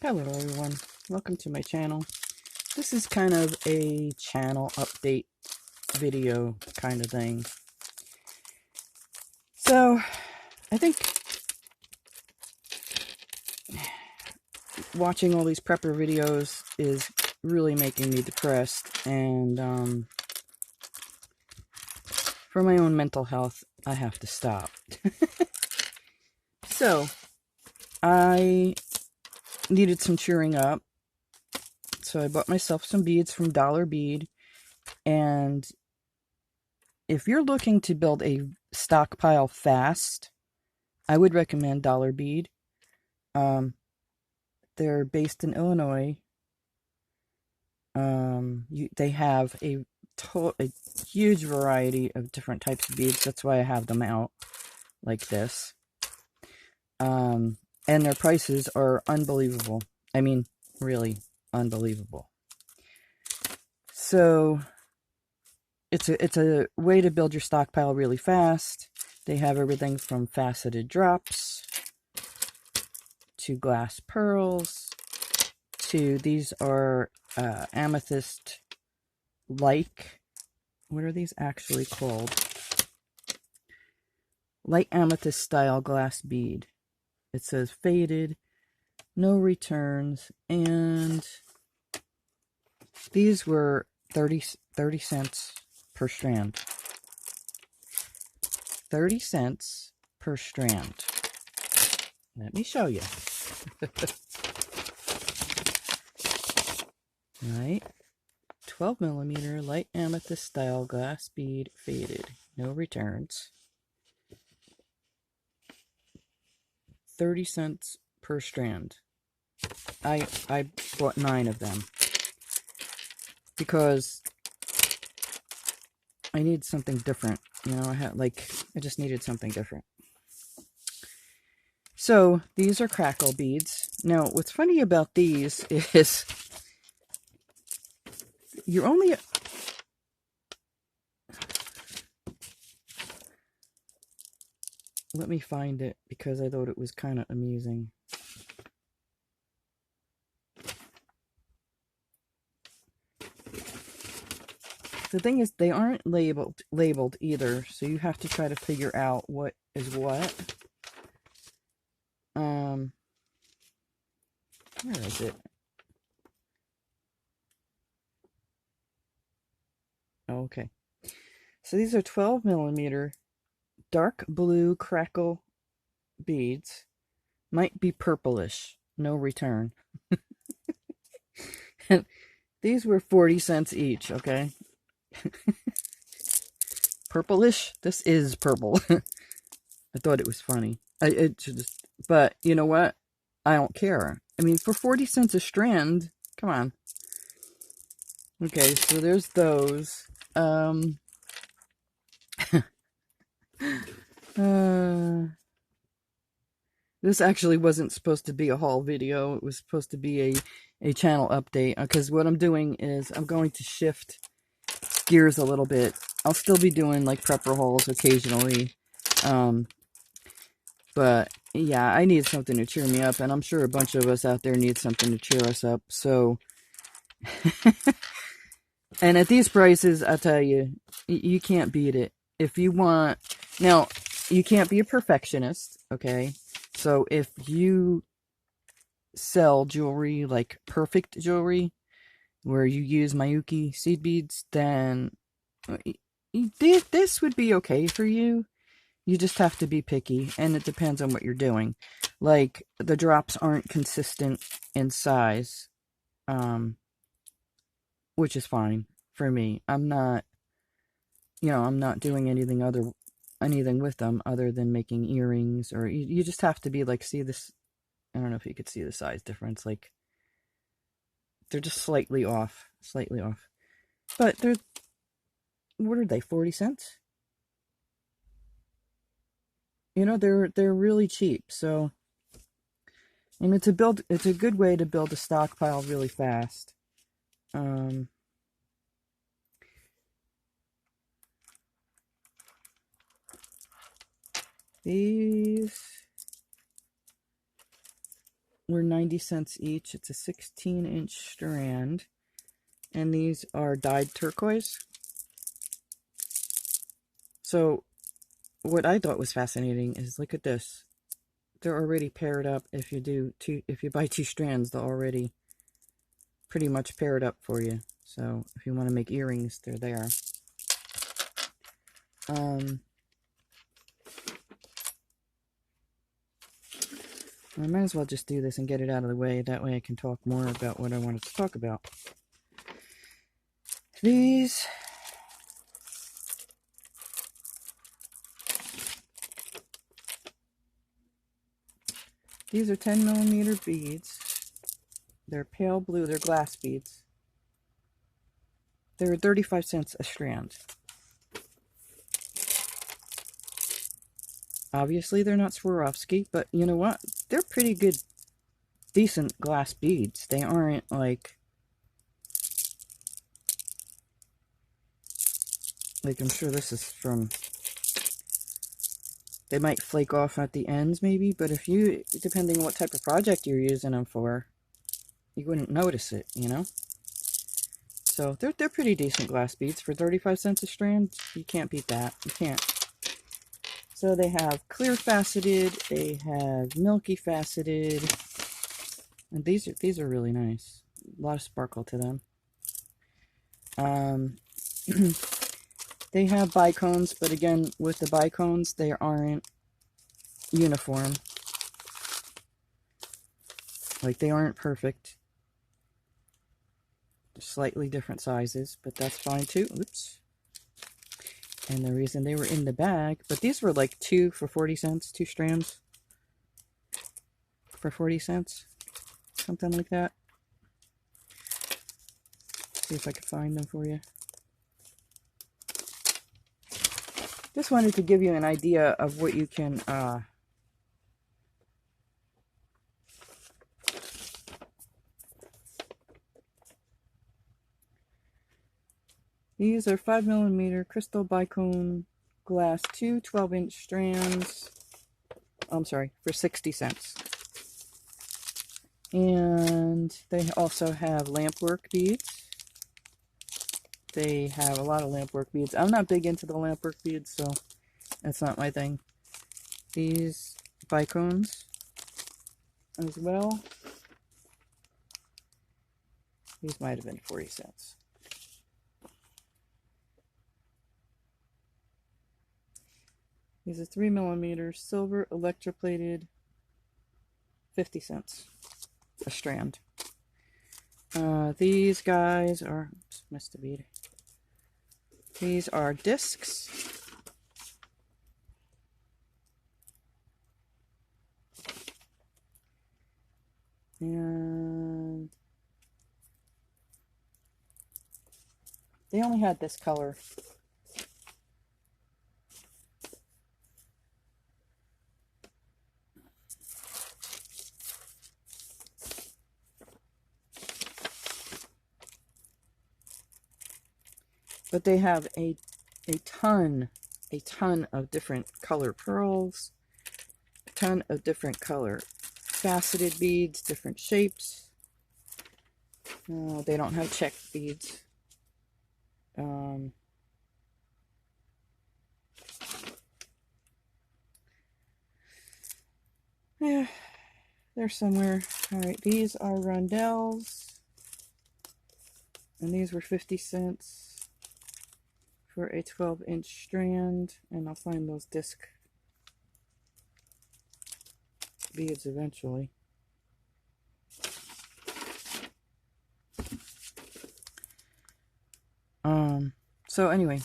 Hello everyone, welcome to my channel. This is kind of a channel update video kind of thing. So, I think watching all these prepper videos is really making me depressed, and for my own mental health, I have to stop. So, I needed some cheering up, so I bought myself some beads from Dollar Bead, and if you're looking to build a stockpile fast, I would recommend Dollar Bead. They're based in Illinois. They have a huge variety of different types of beads. That's why I have them out like this. And their prices are unbelievable. I mean, really unbelievable. So it's a way to build your stockpile really fast. They have everything from faceted drops to glass pearls to these are amethyst like, what are these actually called? Light amethyst style glass bead. It says faded, no returns, and these were 30 cents per strand. 30 cents per strand. Let me show you. Right? 12 millimeter light amethyst style glass bead faded. No returns. 30 cents per strand. I bought 9 of them because I need something different. You know, I just needed something different. So these are crackle beads. Now, what's funny about these is you're only... Let me find it because I thought it was kind of amusing. The thing is, they aren't labeled either, so you have to try to figure out what is what. Where is it? Okay. So these are 12 millimeter dark blue crackle beads. Might be purplish. No return. These were 40 cents each, okay? Purplish? This is purple. I thought it was funny. But you know what? I don't care. I mean, for 40 cents a strand, come on. Okay, so there's those. This actually wasn't supposed to be a haul video. It was supposed to be a channel update. Because what I'm doing is I'm going to shift gears a little bit. I'll still be doing like prepper hauls occasionally. But yeah, I need something to cheer me up. And I'm sure a bunch of us out there need something to cheer us up. So, and at these prices, I tell you, you can't beat it. If you want, now, you can't be a perfectionist, okay? So if you sell jewelry, like perfect jewelry, where you use Miyuki seed beads, then this would be okay for you. You just have to be picky, and it depends on what you're doing. Like, the drops aren't consistent in size, which is fine for me. I'm not, I'm not doing anything with them other than making earrings, or you just have to be like, see this, I don't know if you could see the size difference, like, they're just slightly off, but what are they, 40 cents? You know, they're really cheap, so, and it's a good way to build a stockpile really fast. These were 90 cents each. It's a 16-inch strand. And these are dyed turquoise. So what I thought was fascinating is, look at this. They're already paired up. If you buy 2 strands, they're already pretty much paired up for you. So if you want to make earrings, they're there. I might as well just do this and get it out of the way. That way I can talk more about what I wanted to talk about. These are 10mm beads. They're pale blue. They're glass beads. They're 35 cents a strand. Obviously, they're not Swarovski, but you know what? They're pretty good, decent glass beads. They aren't like I'm sure this is from, they might flake off at the ends maybe, but if you, depending on what type of project you're using them for, you wouldn't notice it, you know? So they're pretty decent glass beads for 35 cents a strand. You can't beat that. You can't. So they have clear faceted, they have milky faceted, and these are really nice. A lot of sparkle to them. They have bicones, but again, with the bicones, they aren't uniform. Like, they aren't perfect. They're slightly different sizes, but that's fine too. Oops. And the reason they were in the bag, but these were like 2 for 40 cents, 2 strands for 40 cents, something like that. See if I can find them for you. Just wanted to give you an idea of what you can these are 5mm crystal bicone glass, 2 12-inch strands. I'm sorry, for 60 cents. And they also have lampwork beads. They have a lot of lampwork beads. I'm not big into the lampwork beads, so that's not my thing. These bicones as well. These might have been 40 cents. These are 3mm silver electroplated, 50 cents a strand. These guys are, oops, missed a bead. These are discs. And they only had this color. But they have a ton of different color pearls, a ton of different color faceted beads, different shapes. They don't have checked beads. Yeah, they're somewhere. All right, these are rondelles, and these were 50 cents. For a 12-inch strand, and I'll find those disc beads eventually. So anyway,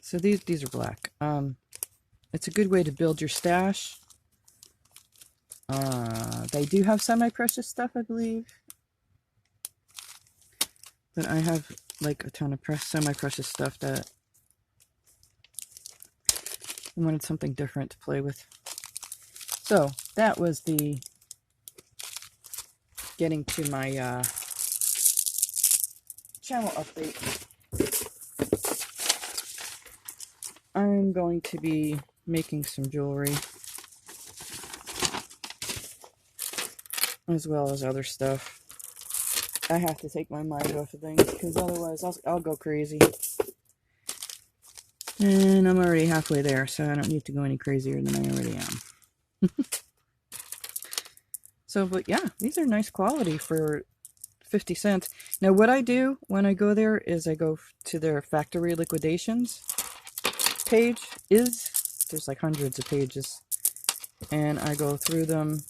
so these are black. It's a good way to build your stash. They do have semi-precious stuff, I believe. But I have like a ton of semi-precious stuff that I wanted something different to play with. So that was the getting to my channel update. I'm going to be making some jewelry, as well as other stuff. I have to take my mind off of things, because otherwise I'll go crazy. And I'm already halfway there, so I don't need to go any crazier than I already am. So, but yeah, these are nice quality for 50 cents. Now, what I do when I go there is I go to their factory liquidations page. There's like hundreds of pages. And I go through them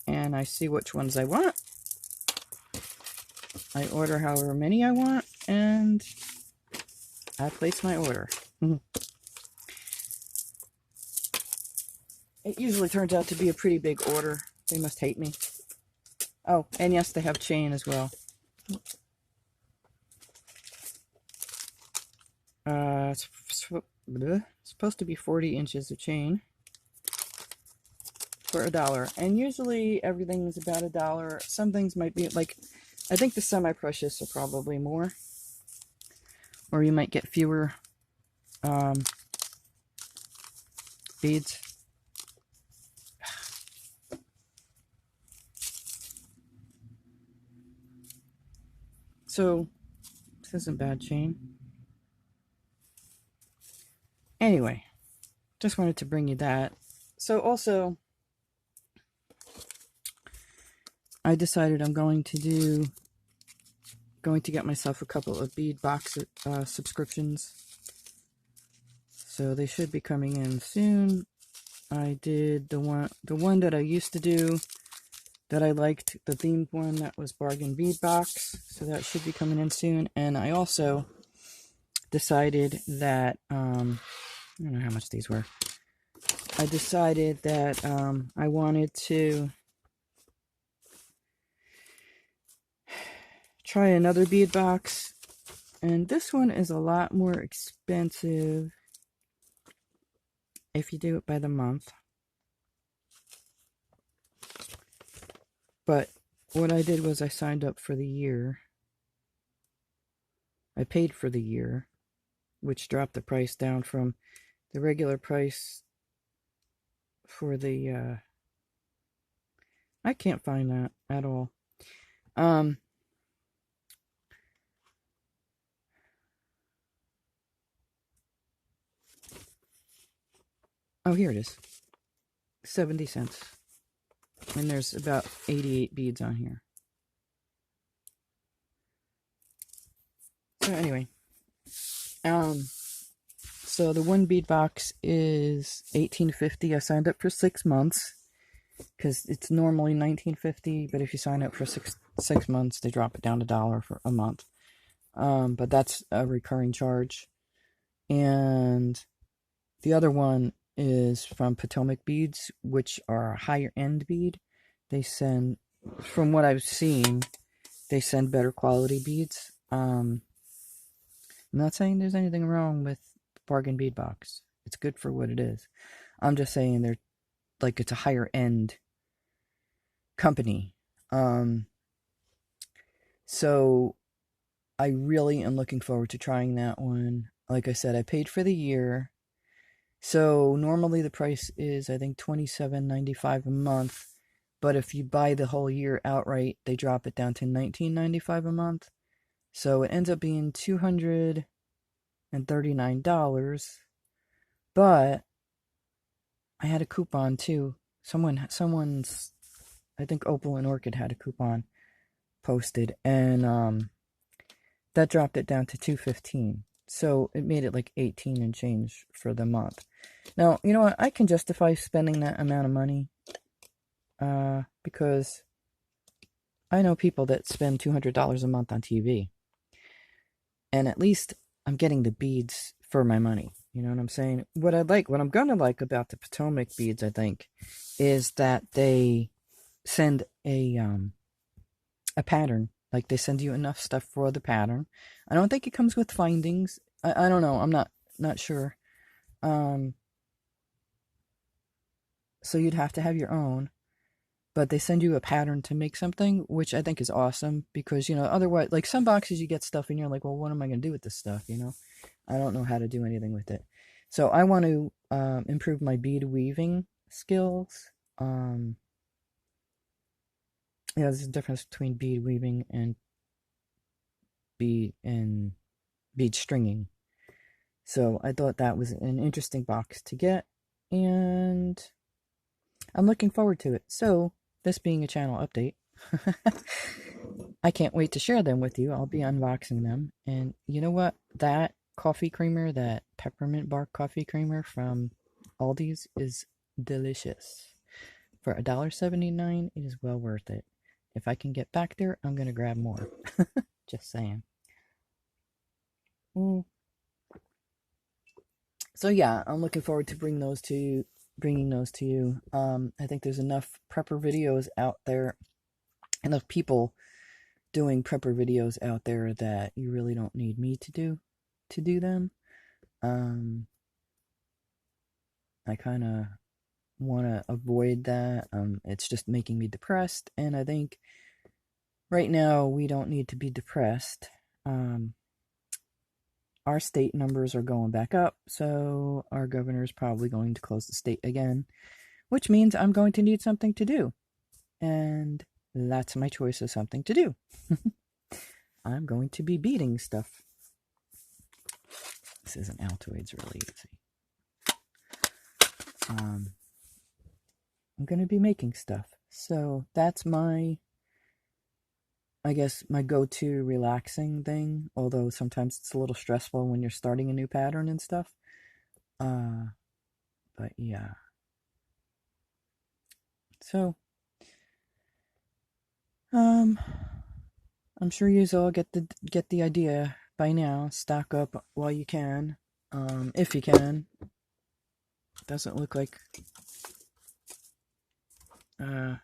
and I see which ones I want. I order however many I want, and I place my order. It usually turns out to be a pretty big order. They must hate me. Oh, and yes, they have chain as well. It's supposed to be 40 inches of chain for $1. And usually everything's about $1. Some things might be like, I think the semi-precious are probably more. Or you might get fewer beads. So, this isn't bad chain. Anyway, just wanted to bring you that. So also, I decided I'm going to get myself a couple of bead box subscriptions. So they should be coming in soon. I did the one that I used to do that I liked, the themed one, that was Bargain Bead Box. So that should be coming in soon. And I also decided that, I don't know how much these were. I decided that I wanted to try another bead box. And this one is a lot more expensive if you do it by the month. But what I did was I signed up for the year. I paid for the year, which dropped the price down from the regular price for the, I can't find that at all. Oh, here it is. 70 cents. And there's about 88 beads on here. So anyway, so the one bead box is $18.50. I signed up for 6 months because it's normally $19.50, but if you sign up for six months, they drop it down to $1 for a month. But that's a recurring charge. And the other one is from Potomac Beads, which are a higher end bead. They send, from what I've seen, they send better quality beads. I'm not saying there's anything wrong with Bargain Bead Box. It's good for what it is. I'm just saying they're like, it's a higher end company. So I really am looking forward to trying that one. Like I said, I paid for the year. So normally the price is, I think, $27.95 a month. But if you buy the whole year outright, they drop it down to $19.95 a month. So it ends up being $239. But I had a coupon too. Someone's, I think Opal and Orchid had a coupon posted, and that dropped it down to $215. So it made it like 18 and change for the month. Now, you know what? I can justify spending that amount of money because I know people that spend $200 a month on TV. And at least I'm getting the beads for my money. You know what I'm saying? What I'm going to like about the Potomac beads, I think, is that they send a pattern. Like, they send you enough stuff for the pattern. I don't think it comes with findings. I don't know. I'm not sure. So you'd have to have your own. but they send you a pattern to make something, which I think is awesome because, otherwise, like some boxes you get stuff and you're like, well, what am I going to do with this stuff? I don't know how to do anything with it. So I want to improve my bead weaving skills. There's a difference between bead weaving and bead stringing. So I thought that was an interesting box to get, and I'm looking forward to it. So this being a channel update, I can't wait to share them with you. I'll be unboxing them, and you know what? That coffee creamer, that peppermint bark coffee creamer from Aldi's is delicious. For $1.79, it is well worth it. If I can get back there, I'm going to grab more. Just saying. So yeah, I'm looking forward to bringing those to you. I think there's enough prepper videos out there, enough people doing prepper videos out there that you really don't need me to do them. I kind of want to avoid that. It's just making me depressed, and I think right now we don't need to be depressed. Our state numbers are going back up, so our governor is probably going to close the state again, which means I'm going to need something to do. And that's my choice of something to do. I'm going to be beating stuff. This isn't Altoids really easy. I'm going to be making stuff. So that's my go-to relaxing thing, although sometimes it's a little stressful when you're starting a new pattern and stuff. But yeah. So, I'm sure you all get the idea by now. Stock up while you can, if you can. Doesn't look like, I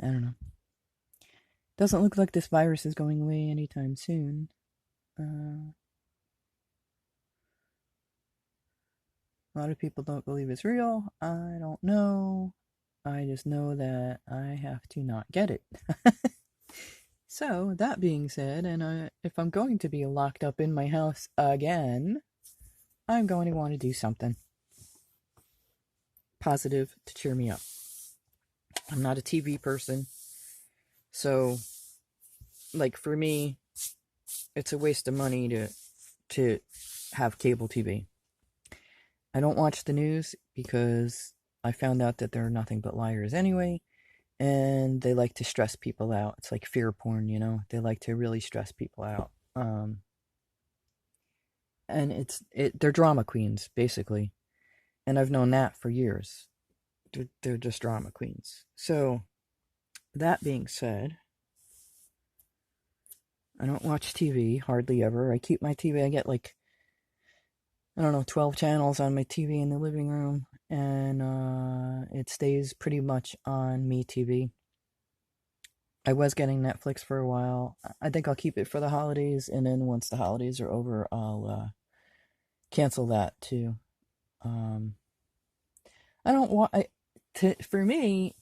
don't know. Doesn't look like this virus is going away anytime soon. A lot of people don't believe it's real. I don't know. I just know that I have to not get it. So, that being said, and if I'm going to be locked up in my house again, I'm going to want to do something positive to cheer me up. I'm not a TV person, so, like, for me, it's a waste of money to have cable TV. I don't watch the news because I found out that they're nothing but liars anyway, and they like to stress people out. It's like fear porn, They like to really stress people out. And they're drama queens, basically. And I've known that for years. They're just drama queens. So, that being said, I don't watch TV hardly ever. I keep my TV, I get 12 channels on my TV in the living room, and it stays pretty much on MeTV. I was getting Netflix for a while. I think I'll keep it for the holidays, and then once the holidays are over, I'll cancel that too. I don't want for me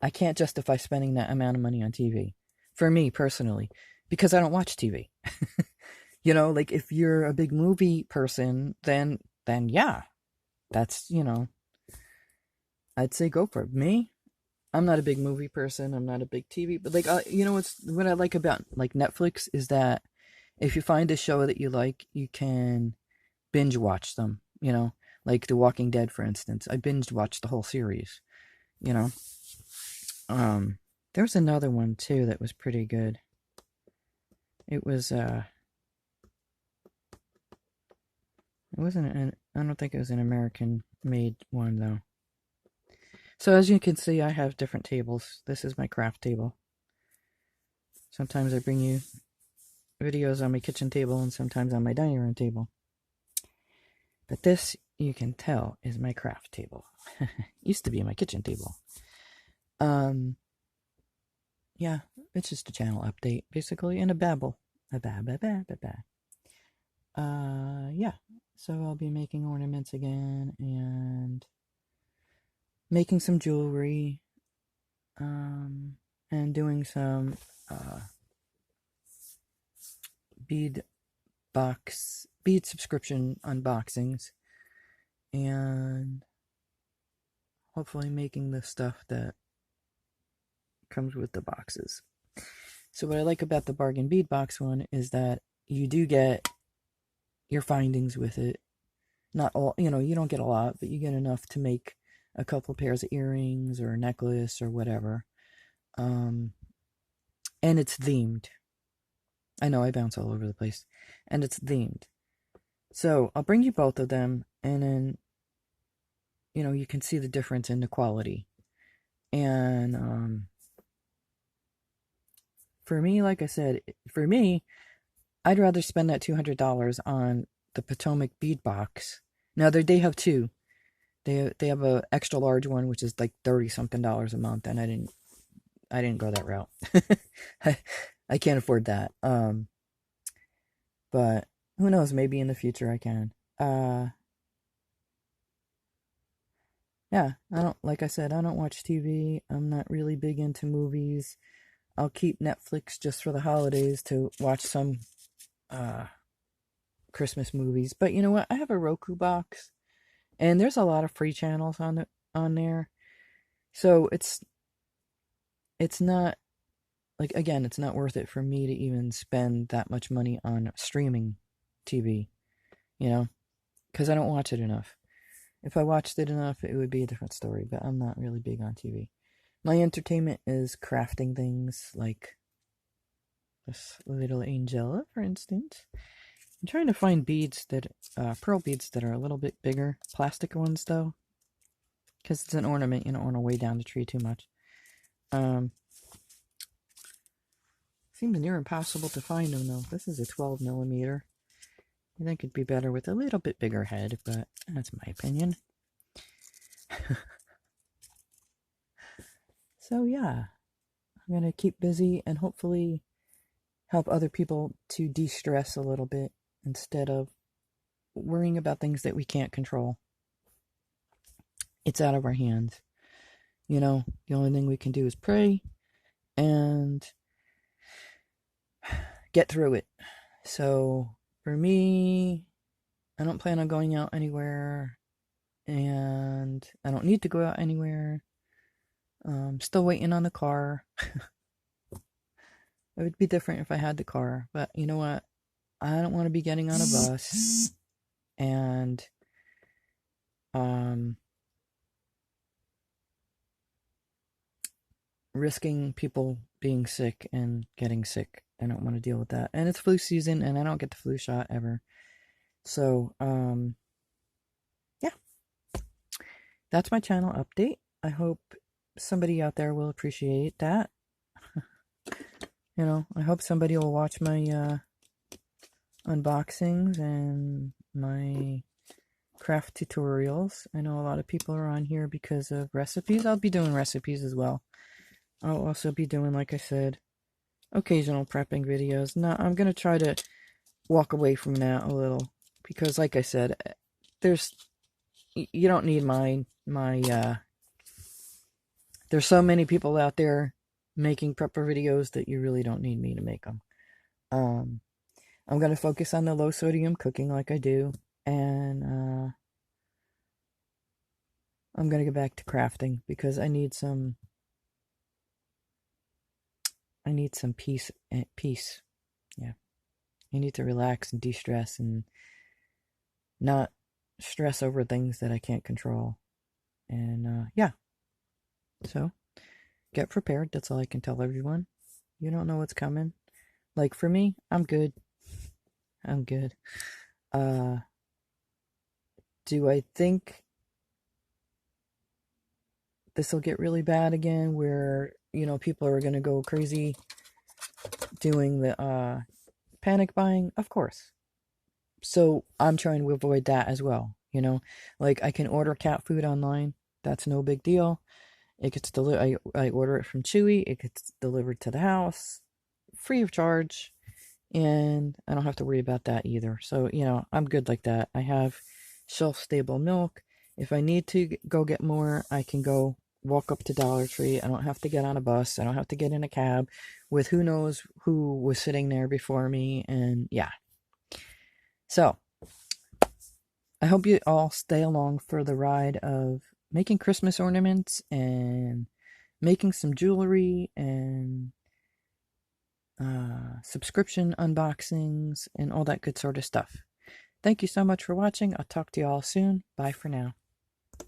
I can't justify spending that amount of money on TV for me personally because I don't watch TV. If you're a big movie person, then yeah, that's I'd say go for it. Me, I'm not a big movie person. I'm not a big TV, but what I like about Netflix is that if you find a show that you like, you can binge watch them. Like The Walking Dead, for instance. I binge watched the whole series. There was another one too that was pretty good. It was it wasn't I don't think it was an American made one though. So as you can see, I have different tables. This is my craft table. Sometimes I bring you videos on my kitchen table and sometimes on my dining room table. But this, you can tell, is my craft table. Used to be my kitchen table. Yeah, it's just a channel update, basically, and a babble. Yeah. So I'll be making ornaments again and making some jewelry, and doing some bead subscription unboxings, and hopefully making the stuff that comes with the boxes. So what I like about the bargain bead box one is that you do get your findings with it. Not all, you don't get a lot, but you get enough to make a couple pairs of earrings or a necklace or whatever. And it's themed. I know I bounce all over the place. And it's themed. So I'll bring you both of them, and then, you can see the difference in the quality. And for me, like I said, I'd rather spend that $200 on the Potomac bead box. Now they have two. They have a extra large one, which is like $30-something a month, and I didn't go that route. I can't afford that. But who knows? Maybe in the future I can. Yeah, like I said, I don't watch TV. I'm not really big into movies. I'll keep Netflix just for the holidays to watch some Christmas movies. But you know what? I have a Roku box, and there's a lot of free channels on there. So it's not, like, again, it's not worth it for me to even spend that much money on streaming TV, because I don't watch it enough. If I watched it enough, it would be a different story, but I'm not really big on TV. My entertainment is crafting things, like this little Angela, for instance. I'm trying to find beads pearl beads that are a little bit bigger. Plastic ones, though. Because it's an ornament, you don't want to weigh down the tree too much. Seems near impossible to find them, though. This is a 12 millimeter. I think it'd be better with a little bit bigger head, but that's my opinion. So yeah, I'm going to keep busy and hopefully help other people to de-stress a little bit instead of worrying about things that we can't control. It's out of our hands. The only thing we can do is pray and get through it. So for me, I don't plan on going out anywhere, and I don't need to go out anywhere. Still waiting on the car. It would be different if I had the car, but you know what? I don't want to be getting on a bus and risking people being sick and getting sick. I don't want to deal with that. And it's flu season, and I don't get the flu shot ever. So, yeah. That's my channel update. I hope somebody out there will appreciate that. I hope somebody will watch my unboxings and my craft tutorials. I know a lot of people are on here because of recipes. I'll be doing recipes as well. I'll also be doing, like I said, occasional prepping videos. Now, I'm going to try to walk away from that a little because, like I said, you don't need there's so many people out there making prepper videos that you really don't need me to make them. I'm going to focus on the low sodium cooking like I do, and I'm going to get back to crafting because I need some peace. Yeah. I need to relax and de-stress and not stress over things that I can't control. And yeah. So, get prepared. That's all I can tell everyone. You don't know what's coming. Like, for me, I'm good. I'm good. Do I think this will get really bad again where, people are going to go crazy doing the panic buying? Of course. So I'm trying to avoid that as well, Like, I can order cat food online. That's no big deal. It gets I order it from Chewy. It gets delivered to the house, free of charge. and I don't have to worry about that either. So, I'm good like that. I have shelf-stable milk. If I need to go get more, I can go walk up to Dollar Tree. I don't have to get on a bus. I don't have to get in a cab with who knows who was sitting there before me. And yeah. So, I hope you all stay along for the ride of making Christmas ornaments and making some jewelry and subscription unboxings and all that good sort of stuff. Thank you so much for watching. I'll talk to you all soon. Bye for now.